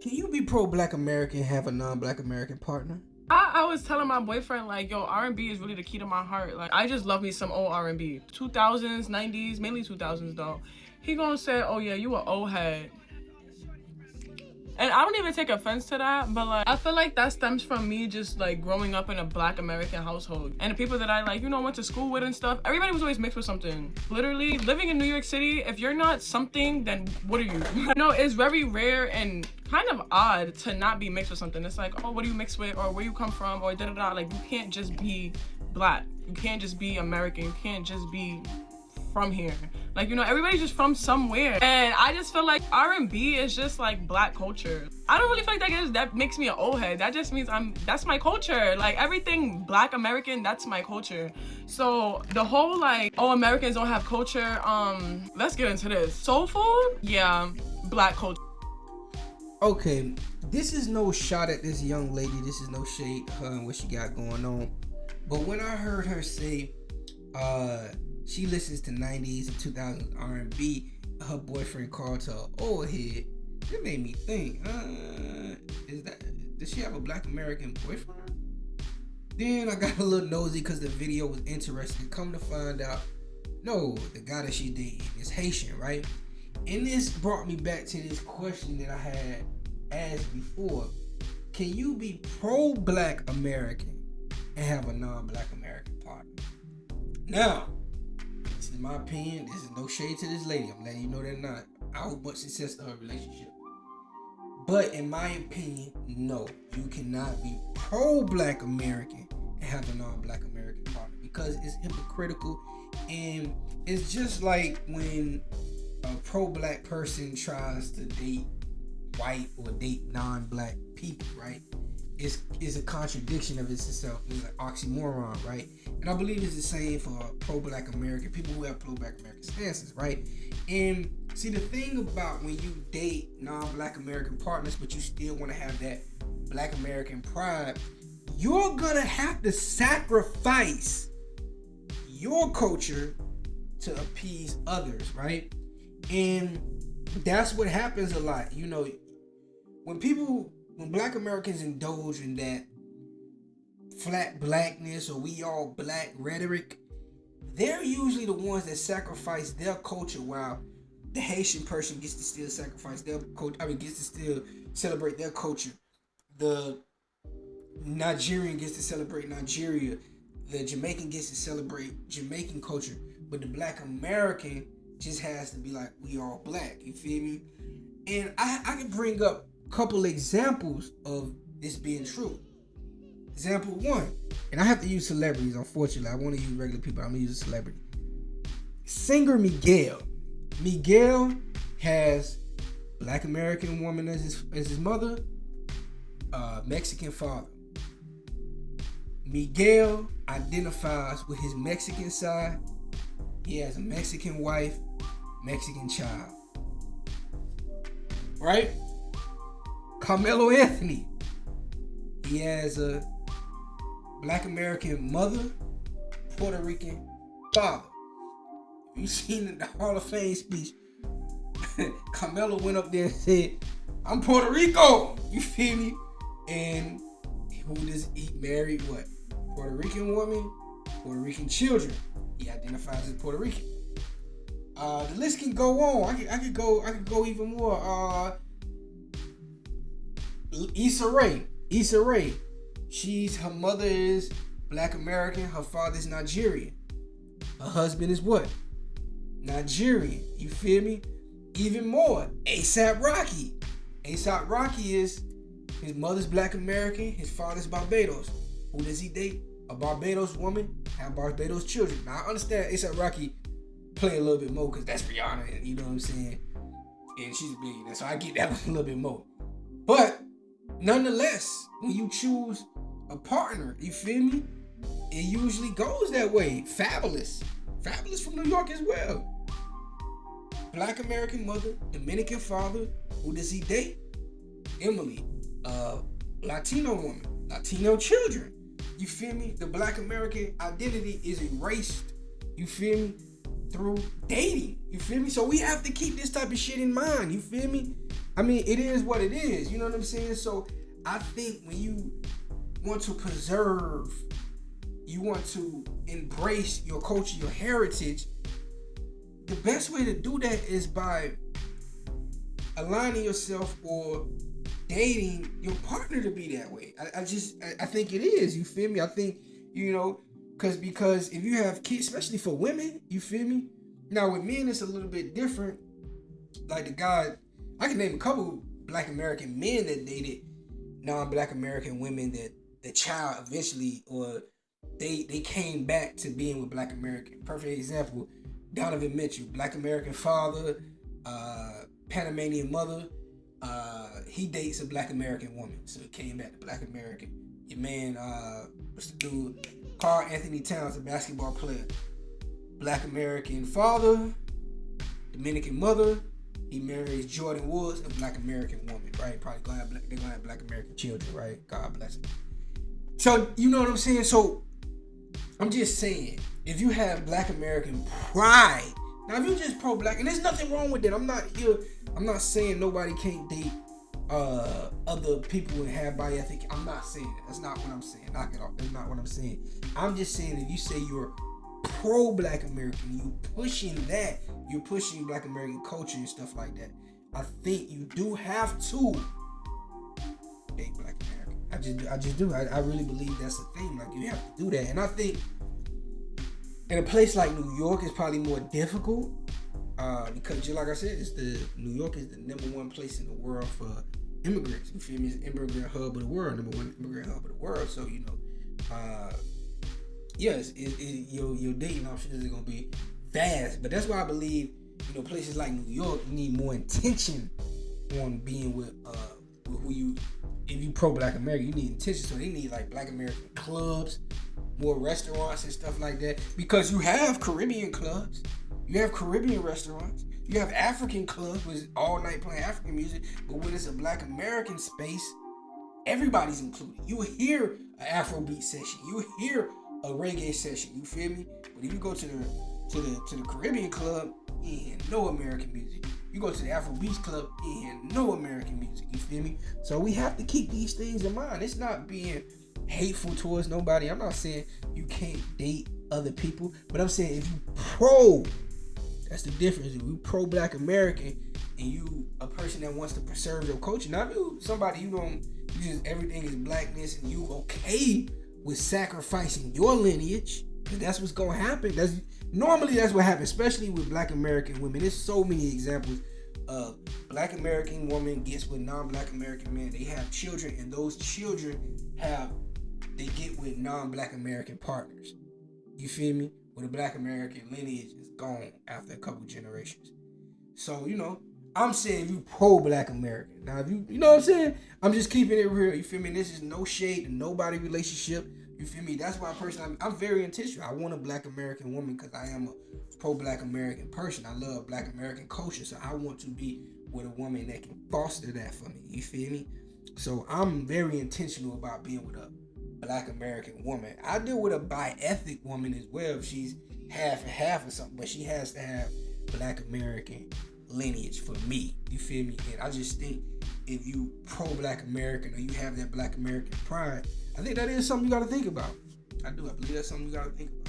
Can you be pro-Black American and have a non-Black American partner? I was telling my boyfriend, like, yo, R&B is really the key to my heart. Like, I just love me some old R&B. 2000s, 90s, mainly 2000s, though. He gonna say, oh, yeah, you an old head. And I don't even take offense to that, but, like, I feel like that stems from me just, like, growing up in a Black American household. And the people that I, like, went to school with and stuff, everybody was always mixed with something. Literally, living in New York City, if you're not something, then what are you? It's very rare and kind of odd to not be mixed with something. It's like, oh, what do you mix with, or where you come from, or da-da-da. Like, you can't just be Black. You can't just be American. You can't just be from here. Like, everybody's just from somewhere. And I just feel like R&B is just like Black culture. I don't really feel like that makes me an old head. That just means that's my culture. Like, everything Black American, that's my culture. So the whole like, oh, Americans don't have culture, let's get into this. Soul food? Yeah, Black culture. Okay, this is no shot at this young lady. This is no shade her and what she got going on. But when I heard her say, she listens to 90s and 2000s R&B, her boyfriend called her an old head, it made me think, does she have a Black American boyfriend? Then I got a little nosy because the video was interesting. Come to find out, no, the guy that she dating is Haitian, right? And this brought me back to this question that I had asked before. Can you be pro-Black American and have a non-Black American partner? Now, this is my opinion. This is no shade to this lady. I'm letting you know that not. I hope much success to her relationship. But in my opinion, no. You cannot be pro-Black American and have a non-Black American partner because it's hypocritical. And it's just like when a pro-Black person tries to date white or date non-Black people, right? It's a contradiction of itself. It's an oxymoron, right? And I believe it's the same for pro-Black American people who have pro-Black American stances, right? And see, the thing about when you date non-Black American partners, but you still want to have that Black American pride, you're gonna have to sacrifice your culture to appease others, right? And that's what happens a lot. When Black Americans indulge in that flat blackness or we all black rhetoric, they're usually the ones that sacrifice their culture while the Haitian person gets to still sacrifice their culture. Gets to still celebrate their culture. The Nigerian gets to celebrate Nigeria. The Jamaican gets to celebrate Jamaican culture. But the Black American just has to be like, we all black. You feel me? And I can bring up couple examples of this being true. Example one, and I have to use celebrities, unfortunately. I want to use regular people. I'm going to use a celebrity. Singer Miguel. Miguel has Black American woman as his mother, Mexican father. Miguel identifies with his Mexican side. He has a Mexican wife, Mexican child. Right? Carmelo Anthony. He has a Black American mother, Puerto Rican father. You seen the Hall of Fame speech? Carmelo went up there and said, I'm Puerto Rico. You feel me? And who does he marry? What? Puerto Rican woman, Puerto Rican children. He identifies as Puerto Rican. The list can go on. I could go even more. Issa Rae. Her mother is Black American. Her father is Nigerian. Her husband is what? Nigerian. You feel me? Even more. A$AP Rocky. A$AP Rocky is his mother's Black American. His father's Barbados. Who does he date? A Barbados woman. Have Barbados children. Now I understand A$AP Rocky play a little bit more because that's Rihanna. You know what I'm saying? And she's a billionaire, so I get that a little bit more. But nonetheless, when you choose a partner, you feel me? It usually goes that way. Fabulous from New York as well. Black American mother, Dominican father. Who does he date? Emily. Latino woman, Latino children. You feel me? The Black American identity is erased. You feel me? Through dating. You feel me? So we have to keep this type of shit in mind. You feel me? I mean, it is what it is. You know what I'm saying? So I think when you want to preserve, you want to embrace your culture, your heritage, the best way to do that is by aligning yourself or dating your partner to be that way. I think it is. You feel me? I think, because if you have kids, especially for women, you feel me? Now with men, it's a little bit different. Like the guy, I can name a couple Black American men that dated non-Black American women that the child eventually, or they came back to being with Black American. Perfect example, Donovan Mitchell, Black American father, Panamanian mother. He dates a Black American woman, so he came back to Black American. Your man, what's the dude? Karl Anthony Towns, a basketball player. Black American father, Dominican mother. He marries Jordan Woods, a Black American woman, right? Probably they're gonna have Black American children, right? God bless them. So you know what I'm saying? So I'm just saying, if you have Black American pride, now if you just pro-Black, and there's nothing wrong with that. I'm not saying nobody can't date other people and have body ethic. I'm not saying that. That's not what I'm saying. Knock it off. That's not what I'm saying. I'm just saying if you say you're pro-Black American, you're pushing Black American culture and stuff like that, I think you do have to date Black American. I just do. I really believe that's a thing. Like, you have to do that. And I think in a place like New York, it's probably more difficult because, just like I said, New York is the number one place in the world for immigrants. You feel me? It's the immigrant hub of the world, number one immigrant hub of the world. So yes, your dating options are gonna be vast. But that's why I believe, places like New York, you need more intention on being with who you. If you pro-Black American, you need intention. So they need like Black American clubs, more restaurants and stuff like that. Because you have Caribbean clubs, you have Caribbean restaurants, you have African clubs with all night playing African music. But when it's a Black American space, everybody's included. You hear an Afrobeat session, you hear a reggae session. You feel me? But if you go to the Caribbean club, you ain't hear no American music. You go to the Afrobeats club, you ain't hear no American music. You feel me? So we have to keep these things in mind. It's not being hateful towards nobody. I'm not saying you can't date other people, but I'm saying if you that's the difference. If you pro-Black American and you a person that wants to preserve your culture, not you somebody you just everything is blackness and you okay with sacrificing your lineage, because that's what's gonna happen. Normally that's what happens, especially with Black American women. There's so many examples of Black American women gets with non-Black American men. They have children, and those children they get with non-Black American partners. You feel me? Where the Black American lineage is gone after a couple generations. So, I'm saying you pro-Black American. Now, if you know what I'm saying? I'm just keeping it real. You feel me? This is no shade to nobody relationship. You feel me? That's why I'm very intentional. I want a Black American woman because I am a pro-Black American person. I love Black American culture. So I want to be with a woman that can foster that for me. You feel me? So I'm very intentional about being with a Black American woman. I deal with a bi-ethnic woman as well if she's half and half or something. But she has to have Black American lineage for me. You feel me? And I just think if you pro-Black American or you have that Black American pride, I think that is something you got to think about. I do. I believe that's something you got to think about.